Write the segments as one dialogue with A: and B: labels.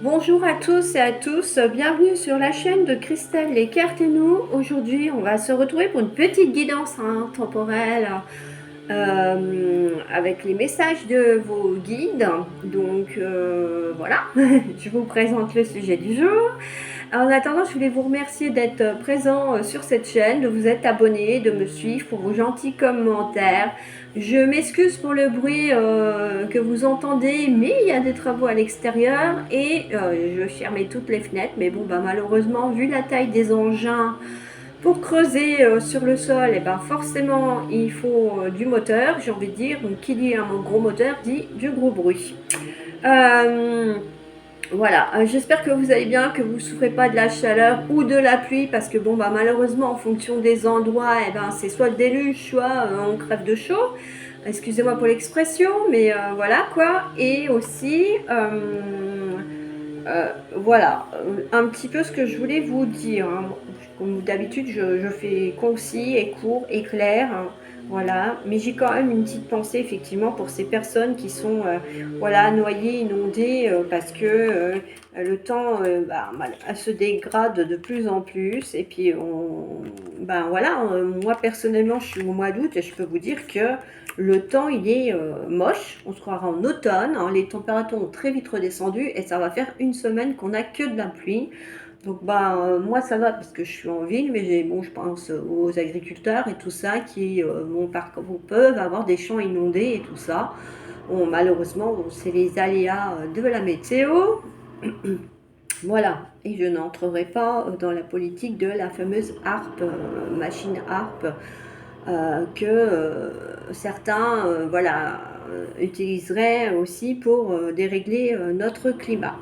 A: Bonjour à tous et à tous, bienvenue sur la chaîne de Christelle Les Cartes et nous. Aujourd'hui, on va se retrouver pour une petite guidance temporelle avec les messages de vos guides. Donc voilà, je vous présente le sujet du jour. En attendant, je voulais vous remercier d'être présent sur cette chaîne, de vous être abonné, de me suivre pour vos gentils commentaires. Je m'excuse pour le bruit que vous entendez, mais il y a des travaux à l'extérieur et je fermais toutes les fenêtres. Mais bon, bah, malheureusement, vu la taille des engins pour creuser sur le sol, et ben forcément, il faut du moteur, j'ai envie de dire. Donc, qui dit un gros moteur dit du gros bruit. Voilà, j'espère que vous allez bien, que vous ne souffrez pas de la chaleur ou de la pluie, parce que bon, bah, malheureusement, en fonction des endroits, c'est soit le déluge, soit on crève de chaud. Excusez-moi pour l'expression, mais voilà quoi. Et aussi, voilà, un petit peu ce que je voulais vous dire, hein. Comme d'habitude, je fais concis et court et clair, hein. Voilà, mais j'ai quand même une petite pensée effectivement pour ces personnes qui sont voilà, noyées, inondées, parce que le temps se dégrade de plus en plus. Et puis, voilà, moi personnellement, je suis au mois d'août et je peux vous dire que le temps, il est moche. On se croira en automne, hein. Les températures ont très vite redescendu et ça va faire une semaine qu'on n'a que de la pluie. Donc moi ça va parce que je suis en ville, mais bon, je pense aux agriculteurs et tout ça qui peuvent avoir des champs inondés et tout ça. Bon, malheureusement, bon, c'est les aléas de la météo. Voilà, et je n'entrerai pas dans la politique de la fameuse harpe, machine harpe, que certains voilà, utiliseraient aussi pour dérégler notre climat.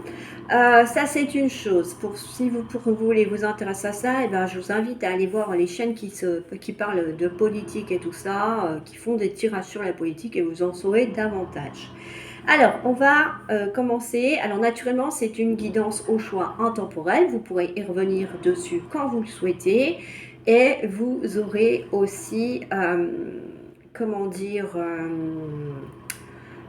A: Ça c'est une chose. Si vous voulez vous intéresser à ça, je vous invite à aller voir les chaînes qui parlent de politique et tout ça, qui font des tirages sur la politique, et vous en saurez davantage. Alors, on va commencer. Alors, naturellement, c'est une guidance au choix intemporel. Vous pourrez y revenir dessus quand vous le souhaitez. Et vous aurez aussi, comment dire,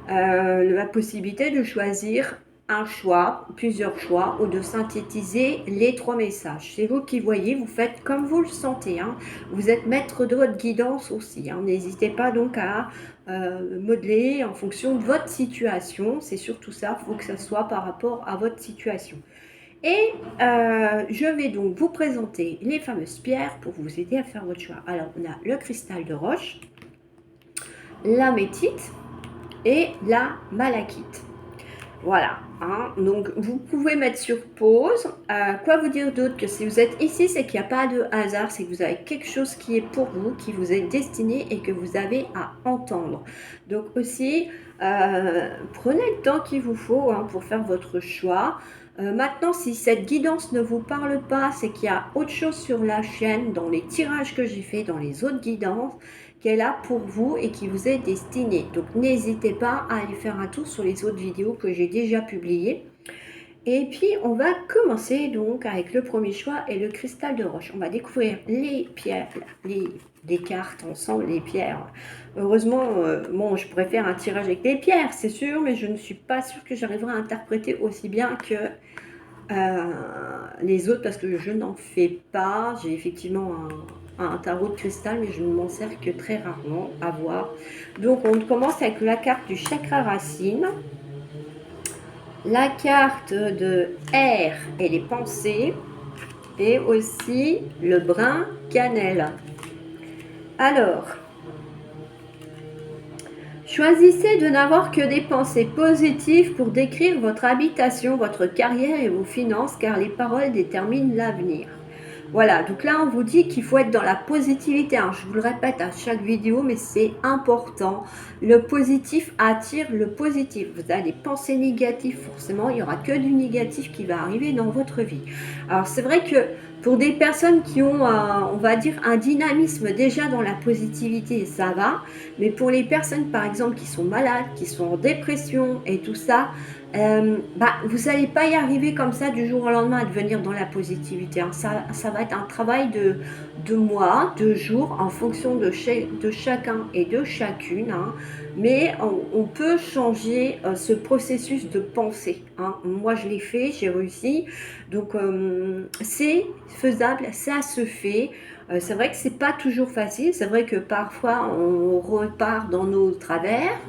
A: la possibilité de choisir un choix, plusieurs choix, ou de synthétiser les 3 messages. C'est vous qui voyez, vous faites comme vous le sentez, hein. Vous êtes maître de votre guidance aussi, hein. N'hésitez pas donc à modeler en fonction de votre situation. C'est surtout ça, il faut que ça soit par rapport à votre situation. Et je vais donc vous présenter les fameuses pierres pour vous aider à faire votre choix. Alors, on a le cristal de roche, la métite et la malachite. Voilà, hein. Donc vous pouvez mettre sur pause. Quoi vous dire d'autre que si vous êtes ici, c'est qu'il n'y a pas de hasard, c'est que vous avez quelque chose qui est pour vous, qui vous est destiné et que vous avez à entendre. Donc aussi, prenez le temps qu'il vous faut, hein, pour faire votre choix. Maintenant, si cette guidance ne vous parle pas, c'est qu'il y a autre chose sur la chaîne, dans les tirages que j'ai fait, dans les autres guidances, qu'elle a pour vous et qui vous est destinée. Donc n'hésitez pas à aller faire un tour sur les autres vidéos que j'ai déjà publiées. Et puis on va commencer donc avec le premier choix et le cristal de roche. On va découvrir les pierres, les cartes ensemble, les pierres. Heureusement, bon, je pourrais faire un tirage avec les pierres, c'est sûr, mais je ne suis pas sûre que j'arriverai à interpréter aussi bien que les autres, parce que je n'en fais pas. J'ai effectivement un tarot de cristal, mais je ne m'en sers que très rarement à voir. Donc on commence avec la carte du chakra racine, la carte de air et les pensées, et aussi le brin cannelle. Alors, choisissez de n'avoir que des pensées positives pour décrire votre habitation, votre carrière et vos finances, car les paroles déterminent l'avenir. Voilà, donc là on vous dit qu'il faut être dans la positivité, hein. Je vous le répète à chaque vidéo, mais c'est important. Le positif attire le positif. Vous avez des pensées négatives, forcément, il n'y aura que du négatif qui va arriver dans votre vie. Alors c'est vrai que pour des personnes qui ont, on va dire, un dynamisme déjà dans la positivité, ça va. Mais pour les personnes, par exemple, qui sont malades, qui sont en dépression et tout ça, vous n'allez pas y arriver comme ça du jour au lendemain à devenir dans la positivité, hein. Ça va être un travail de mois, de jours, en fonction de chacun et de chacune, hein. Mais on peut changer ce processus de pensée, hein. Moi, je l'ai fait, j'ai réussi. Donc, c'est faisable, ça se fait. C'est vrai que c'est pas toujours facile. C'est vrai que parfois, on repart dans nos travers.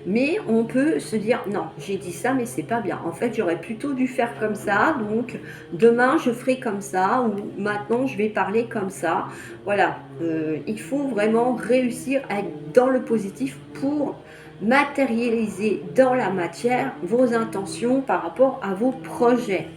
A: Mais on peut se dire: «Non, j'ai dit ça, mais c'est pas bien. En fait, j'aurais plutôt dû faire comme ça, donc demain je ferai comme ça ou maintenant je vais parler comme ça». Voilà, il faut vraiment réussir à être dans le positif pour matérialiser dans la matière vos intentions par rapport à vos projets.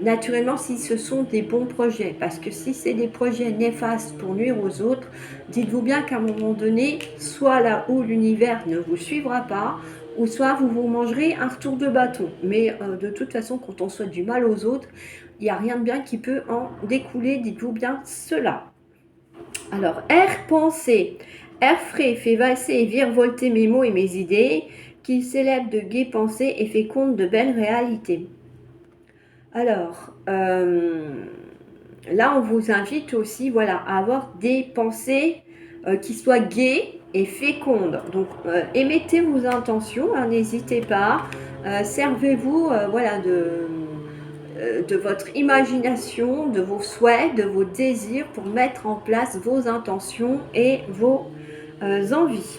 A: Naturellement, si ce sont des bons projets, parce que si c'est des projets néfastes pour nuire aux autres, dites-vous bien qu'à un moment donné, soit là où l'univers ne vous suivra pas, ou soit vous vous mangerez un retour de bâton. Mais de toute façon, quand on souhaite du mal aux autres, il n'y a rien de bien qui peut en découler, dites-vous bien cela. Alors, air pensée. Air frais fait valser et virevolter mes mots et mes idées, qu'il célèbre de gaies pensées et fait compte de belles réalités. Alors, là, on vous invite aussi, voilà, à avoir des pensées qui soient gaies et fécondes. Donc, émettez vos intentions, hein, n'hésitez pas. Servez-vous, voilà, de votre imagination, de vos souhaits, de vos désirs pour mettre en place vos intentions et vos envies.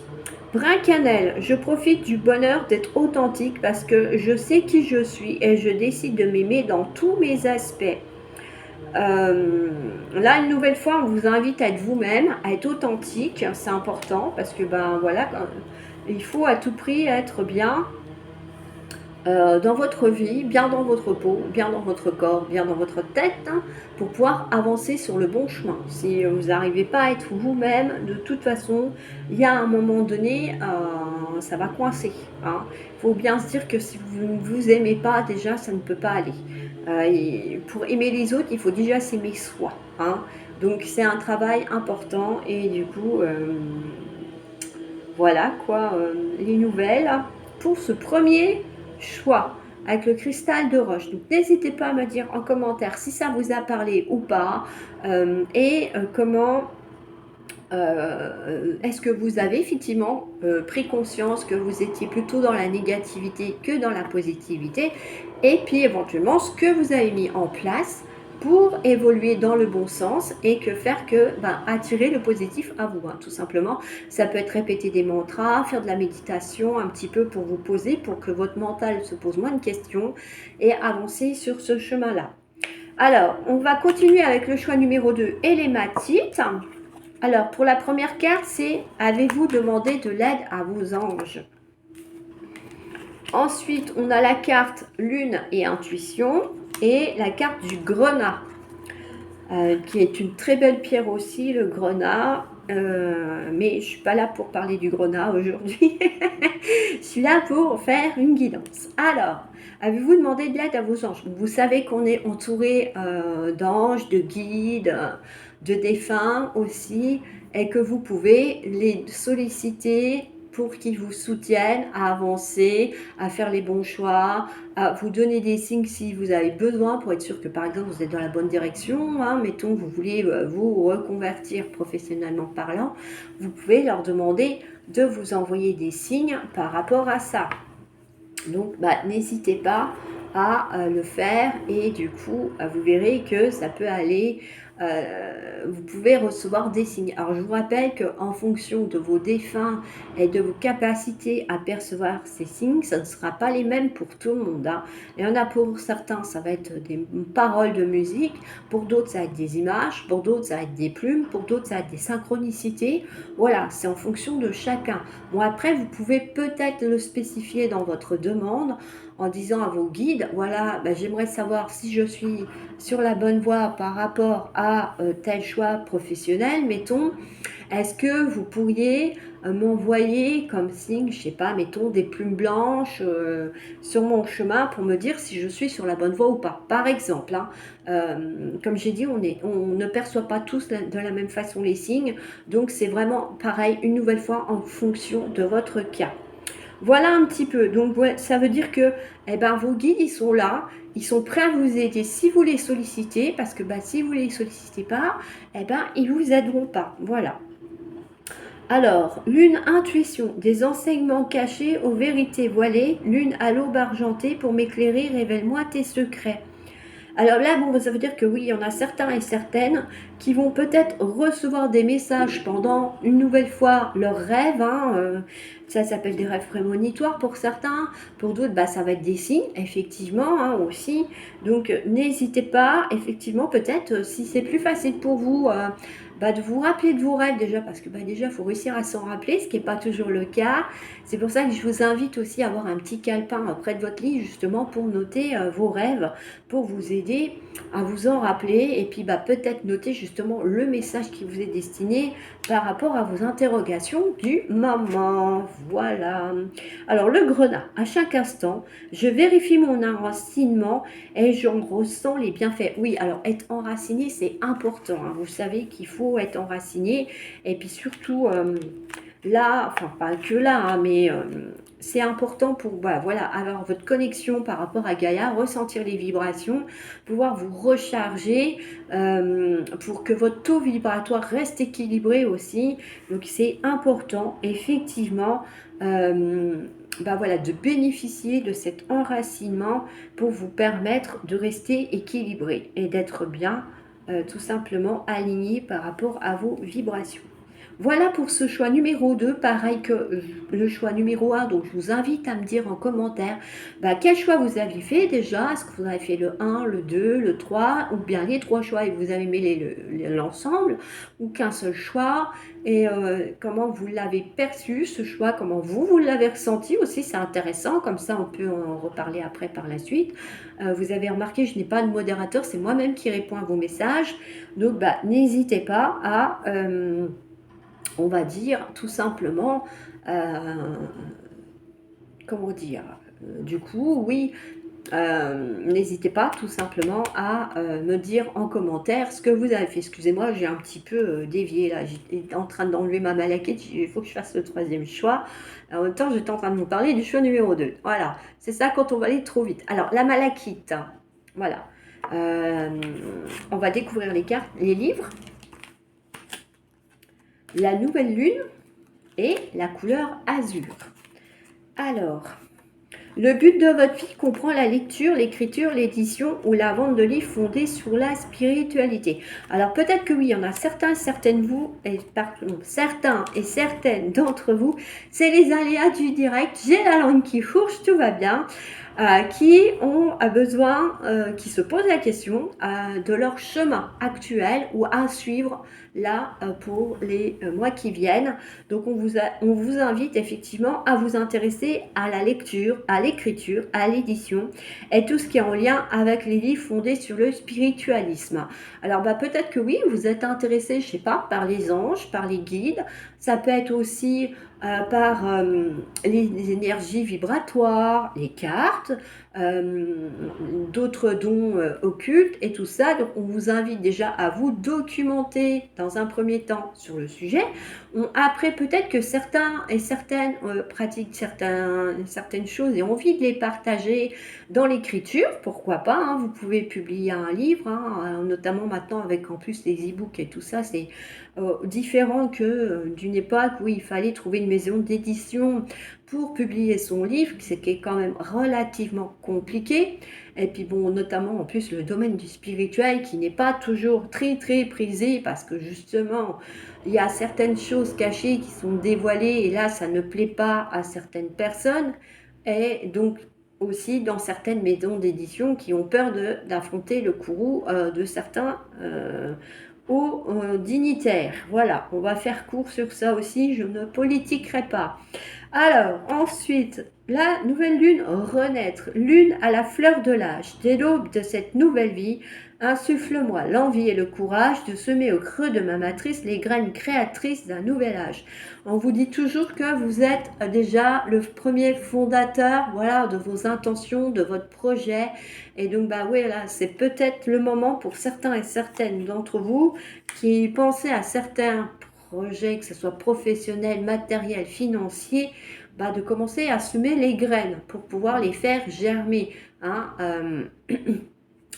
A: Brin cannelle, je profite du bonheur d'être authentique parce que je sais qui je suis et je décide de m'aimer dans tous mes aspects. Là, une nouvelle fois, on vous invite à être vous-même, à être authentique, c'est important parce que ben voilà, il faut à tout prix être bien dans votre vie, bien dans votre peau, bien dans votre corps, bien dans votre tête, hein, pour pouvoir avancer sur le bon chemin. Si vous n'arrivez pas à être vous-même, de toute façon, il y a un moment donné, ça va coincer, hein. Il faut bien se dire que si vous ne vous aimez pas, déjà, ça ne peut pas aller. Et pour aimer les autres, il faut déjà s'aimer soi, hein. Donc c'est un travail important et du coup, voilà quoi, les nouvelles pour ce premier choix avec le cristal de roche. Donc n'hésitez pas à me dire en commentaire si ça vous a parlé ou pas et comment est-ce que vous avez effectivement pris conscience que vous étiez plutôt dans la négativité que dans la positivité et puis éventuellement ce que vous avez mis en place pour évoluer dans le bon sens et que faire que attirer le positif à vous, hein, tout simplement. Ça peut être répéter des mantras, faire de la méditation un petit peu pour vous poser, pour que votre mental se pose moins de questions et avancer sur ce chemin-là. Alors, on va continuer avec le choix numéro 2 et l'hématite. Alors, pour la première carte, c'est « Avez-vous demandé de l'aide à vos anges ?» Ensuite, on a la carte « Lune et intuition » et la carte du grenat, qui est une très belle pierre aussi, le grenat. Mais je ne suis pas là pour parler du grenat aujourd'hui. Je suis là pour faire une guidance. Alors, avez-vous demandé de l'aide à vos anges? Vous savez qu'on est entouré d'anges, de guides, de défunts aussi, et que vous pouvez les solliciter pour qu'ils vous soutiennent à avancer, à faire les bons choix, à vous donner des signes si vous avez besoin pour être sûr que par exemple vous êtes dans la bonne direction, hein. Mettons vous voulez vous reconvertir professionnellement parlant, vous pouvez leur demander de vous envoyer des signes par rapport à ça. Donc n'hésitez pas à le faire et du coup vous verrez que ça peut aller, vous pouvez recevoir des signes. Alors je vous rappelle qu'en fonction de vos défunts et de vos capacités à percevoir ces signes, ça ne sera pas les mêmes pour tout le monde, hein. Il y en a pour certains, ça va être des paroles de musique, pour d'autres ça va être des images, pour d'autres ça va être des plumes, pour d'autres ça va être des synchronicités. Voilà, c'est en fonction de chacun. Bon après, vous pouvez peut-être le spécifier dans votre demande en disant à vos guides, voilà, j'aimerais savoir si je suis sur la bonne voie par rapport à tel choix professionnel, mettons. Est-ce que vous pourriez m'envoyer comme signe, je sais pas, mettons des plumes blanches sur mon chemin pour me dire si je suis sur la bonne voie ou pas, par exemple, hein. Comme j'ai dit, on ne perçoit pas tous de la même façon les signes, donc c'est vraiment pareil, une nouvelle fois, en fonction de votre cas. Voilà un petit peu. Donc, ouais, ça veut dire que eh ben, vos guides, ils sont là, ils sont prêts à vous aider si vous les sollicitez, parce que bah, si vous ne les sollicitez pas, eh ben, ils ne vous aideront pas. Voilà. Alors, lune intuition, des enseignements cachés aux vérités voilées, lune à l'aube argentée pour m'éclairer, révèle-moi tes secrets. Alors là, bon, ça veut dire que oui, il y en a certains et certaines qui vont peut-être recevoir des messages pendant une nouvelle fois leurs rêves. Ça s'appelle des rêves prémonitoires pour certains. Pour d'autres, bah, ça va être des signes, effectivement, aussi. Donc, n'hésitez pas, effectivement, peut-être, si c'est plus facile pour vous, bah, de vous rappeler de vos rêves déjà, parce que bah, déjà, il faut réussir à s'en rappeler, ce qui n'est pas toujours le cas. C'est pour ça que je vous invite aussi à avoir un petit calepin près de votre lit, justement, pour noter vos rêves, pour vous aider à vous en rappeler et puis bah, peut-être noter justement le message qui vous est destiné par rapport à vos interrogations du moment. Voilà. Alors le grenat, à chaque instant, je vérifie mon enracinement et j'en ressens les bienfaits. Oui, alors être enraciné, c'est important. Vous savez qu'il faut être enraciné et puis surtout là, enfin pas que là, mais c'est important pour bah, voilà, avoir votre connexion par rapport à Gaïa, ressentir les vibrations, pouvoir vous recharger pour que votre taux vibratoire reste équilibré aussi. Donc c'est important effectivement bah voilà, de bénéficier de cet enracinement pour vous permettre de rester équilibré et d'être bien tout simplement aligné par rapport à vos vibrations. Voilà pour ce choix numéro 2, pareil que le choix numéro 1, donc je vous invite à me dire en commentaire bah, quel choix vous avez fait déjà, est-ce que vous avez fait le 1, le 2, le 3, ou bien les 3 choix et vous avez mêlé l'ensemble, ou qu'un seul choix, et comment vous l'avez perçu ce choix, comment vous l'avez ressenti aussi, c'est intéressant, comme ça on peut en reparler après par la suite. Vous avez remarqué, je n'ai pas de modérateur, c'est moi-même qui réponds à vos messages, donc bah, n'hésitez pas à on va dire tout simplement, comment dire, du coup, oui, n'hésitez pas tout simplement à me dire en commentaire ce que vous avez fait. Excusez-moi, j'ai un petit peu dévié là, j'étais en train d'enlever ma malakite, il faut que je fasse le troisième choix. En même temps, j'étais en train de vous parler du choix numéro 2. Voilà, c'est ça quand on va aller trop vite. Alors, la malakite, voilà. On va découvrir les cartes, les livres. La nouvelle lune et la couleur azur. Alors, le but de votre vie comprend la lecture, l'écriture, l'édition ou la vente de livres fondés sur la spiritualité. Alors peut-être que oui, il y en a certains, certaines vous, et pardon, certains et certaines d'entre vous, c'est les aléas du direct, j'ai la langue qui fourche, tout va bien, qui ont besoin, qui se posent la question de leur chemin actuel ou à suivre là pour les mois qui viennent. Donc on vous invite effectivement à vous intéresser à la lecture, à l'écriture, à l'édition et tout ce qui est en lien avec les livres fondés sur le spiritualisme. Alors bah, peut-être que oui, vous êtes intéressé, je sais pas, par les anges, par les guides. Ça peut être aussi par les énergies vibratoires, les cartes, d'autres dons occultes et tout ça. Donc on vous invite déjà à vous documenter dans un premier temps sur le sujet. Après, peut-être que certains et certaines pratiquent certaines choses et ont envie de les partager dans l'écriture, pourquoi pas, vous pouvez publier un livre, notamment maintenant avec en plus les e-books et tout ça, c'est différent que d'une époque où il fallait trouver une maison d'édition pour publier son livre, ce qui est quand même relativement compliqué. Et puis bon, notamment en plus le domaine du spirituel qui n'est pas toujours très très prisé parce que justement il y a certaines choses cachées qui sont dévoilées et là ça ne plaît pas à certaines personnes et donc aussi dans certaines maisons d'édition qui ont peur d'affronter le courroux de certains aux dignitaires. Voilà, on va faire court sur ça aussi, je ne politiquerai pas. Alors, ensuite, la nouvelle lune, renaître. Lune à la fleur de l'âge. Dès l'aube de cette nouvelle vie, insuffle-moi l'envie et le courage de semer au creux de ma matrice les graines créatrices d'un nouvel âge. On vous dit toujours que vous êtes déjà le premier fondateur, voilà, de vos intentions, de votre projet. Et donc, bah oui, là, c'est peut-être le moment pour certains et certaines d'entre vous qui pensaient à certains projets, que ce soit professionnel, matériel, financier, de commencer à semer les graines pour pouvoir les faire germer, hein.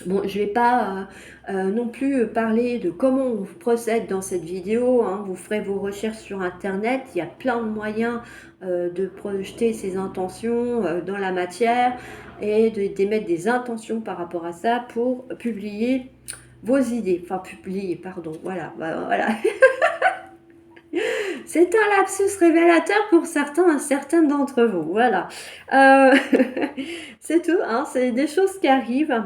A: Bon, je ne vais pas non plus parler de comment on procède dans cette vidéo, hein. Vous ferez vos recherches sur Internet. Il y a plein de moyens de projeter ses intentions dans la matière et d'émettre des intentions par rapport à ça pour publier vos idées. Enfin, publier, pardon. Voilà, voilà. C'est un lapsus révélateur pour certains d'entre vous. Voilà. Euh, c'est tout, hein, c'est des choses qui arrivent.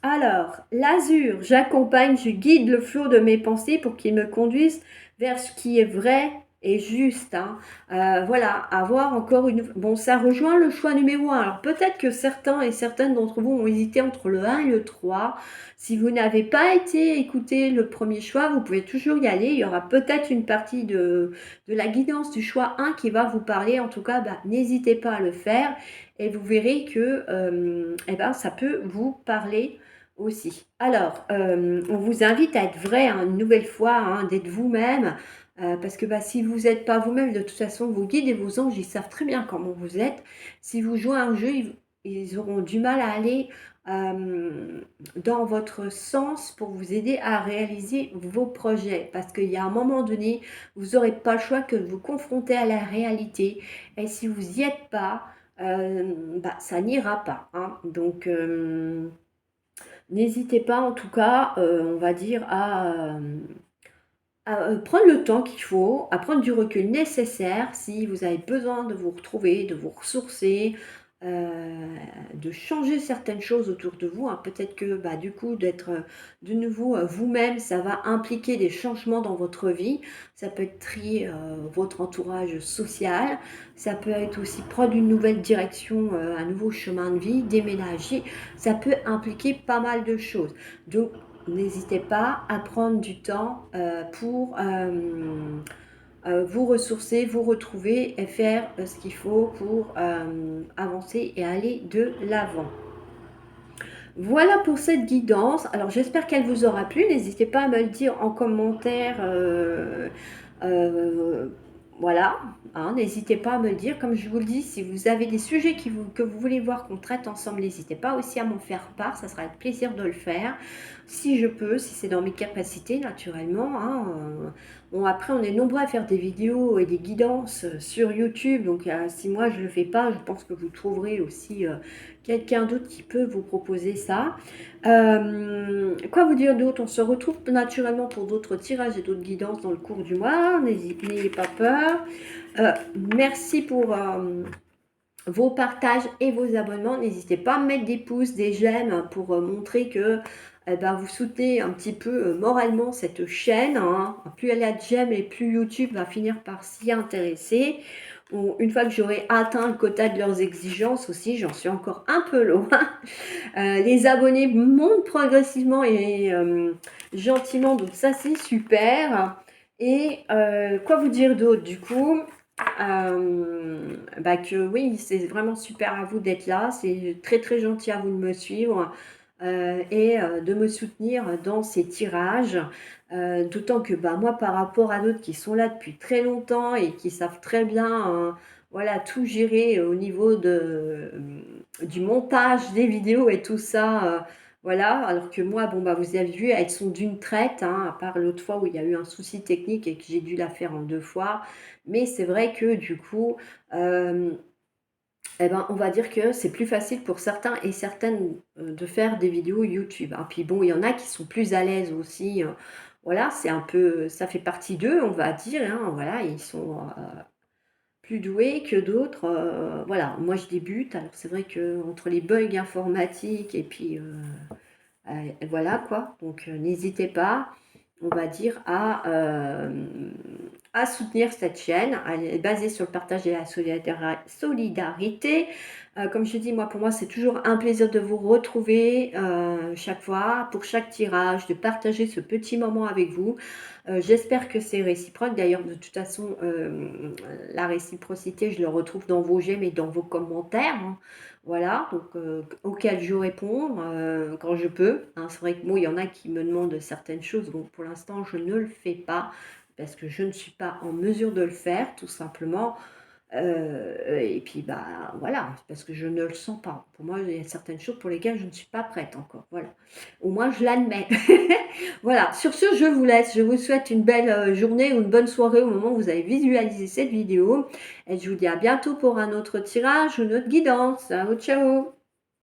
A: Alors, l'azur, j'accompagne, je guide le flot de mes pensées pour qu'il me conduise vers ce qui est vrai et juste, hein. Voilà, avoir encore une... Bon, ça rejoint le choix numéro un. Alors, peut-être que certains et certaines d'entre vous ont hésité entre le un et le 3. Si vous n'avez pas été écouté le premier choix, vous pouvez toujours y aller. Il y aura peut-être une partie de la guidance du choix 1 qui va vous parler. En tout cas, n'hésitez pas à le faire et vous verrez que ça peut vous parler aussi. Alors, on vous invite à être vrai, hein, une nouvelle fois, hein, d'être vous-même. Parce que si vous n'êtes pas vous-même, de toute façon, vos guides et vos anges, ils savent très bien comment vous êtes. Si vous jouez un jeu, ils auront du mal à aller dans votre sens pour vous aider à réaliser vos projets. Parce qu'il y a un moment donné, vous n'aurez pas le choix que de vous confronter à la réalité. Et si vous n'y êtes pas, ça n'ira pas, hein. Donc, n'hésitez pas en tout cas, on va dire, à prendre le temps qu'il faut, à prendre du recul nécessaire si vous avez besoin de vous retrouver, de vous ressourcer, de changer certaines choses autour de vous, hein. Peut-être que du coup d'être de nouveau vous-même, ça va impliquer des changements dans votre vie. Ça peut être trier votre entourage social, ça peut être aussi prendre une nouvelle direction, un nouveau chemin de vie, déménager. Ça peut impliquer pas mal de choses. Donc n'hésitez pas à prendre du temps pour vous ressourcer, vous retrouver et faire ce qu'il faut pour avancer et aller de l'avant. Voilà pour cette guidance. Alors j'espère qu'elle vous aura plu. N'hésitez pas à me le dire en commentaire. Euh, voilà, hein, n'hésitez pas à me le dire. Comme je vous le dis, si vous avez des sujets que vous voulez voir qu'on traite ensemble, n'hésitez pas aussi à m'en faire part. Ça sera avec plaisir de le faire. Si je peux, si c'est dans mes capacités, naturellement, hein. Bon, après, on est nombreux à faire des vidéos et des guidances sur YouTube. Donc, si moi je ne le fais pas, je pense que vous trouverez aussi quelqu'un d'autre qui peut vous proposer ça. Quoi vous dire d'autre? On se retrouve naturellement pour d'autres tirages et d'autres guidances dans le cours du mois. N'ayez pas peur. Merci pour vos partages et vos abonnements. N'hésitez pas à mettre des pouces, des j'aime pour montrer que vous soutenez un petit peu moralement cette chaîne, hein. Plus elle a de j'aime et plus YouTube va finir par s'y intéresser. Une fois que j'aurai atteint le quota de leurs exigences aussi, j'en suis encore un peu loin. Les abonnés montent progressivement et gentiment, donc ça c'est super. Et quoi vous dire d'autre du coup? Que oui, c'est vraiment super à vous d'être là, c'est très très gentil à vous de me suivre et de me soutenir dans ces tirages. D'autant que moi, par rapport à d'autres qui sont là depuis très longtemps et qui savent très bien voilà, tout gérer au niveau du montage des vidéos et tout ça. Voilà, alors que moi, vous avez vu, elles sont d'une traite, hein, à part l'autre fois où il y a eu un souci technique et que j'ai dû la faire en 2 fois. Mais c'est vrai que du coup, on va dire que c'est plus facile pour certains et certaines de faire des vidéos YouTube, hein. Puis bon, il y en a qui sont plus à l'aise aussi. Voilà, c'est un peu, ça fait partie d'eux, on va dire, hein. Voilà, ils sont plus doués que d'autres. Voilà, moi je débute, alors c'est vrai que entre les bugs informatiques et puis voilà quoi. Donc n'hésitez pas, on va dire, à soutenir cette chaîne. Elle est basée sur le partage et la solidarité. Comme je dis, pour moi, c'est toujours un plaisir de vous retrouver chaque fois, pour chaque tirage, de partager ce petit moment avec vous. J'espère que c'est réciproque. D'ailleurs, de toute façon, la réciprocité, je le retrouve dans vos j'aime et dans vos commentaires, hein. Voilà, donc auquel je réponds quand je peux, hein. C'est vrai que il y en a qui me demandent certaines choses. Bon, pour l'instant, je ne le fais pas parce que je ne suis pas en mesure de le faire, tout simplement. Et puis, bah, voilà, parce que je ne le sens pas. Pour moi, il y a certaines choses pour lesquelles je ne suis pas prête encore, voilà. Au moins je l'admets. Voilà, sur ce, je vous laisse. Je vous souhaite une belle, journée ou une bonne soirée au moment où vous avez visualisé cette vidéo et je vous dis à bientôt pour un autre tirage ou une autre guidance. Ciao, ciao.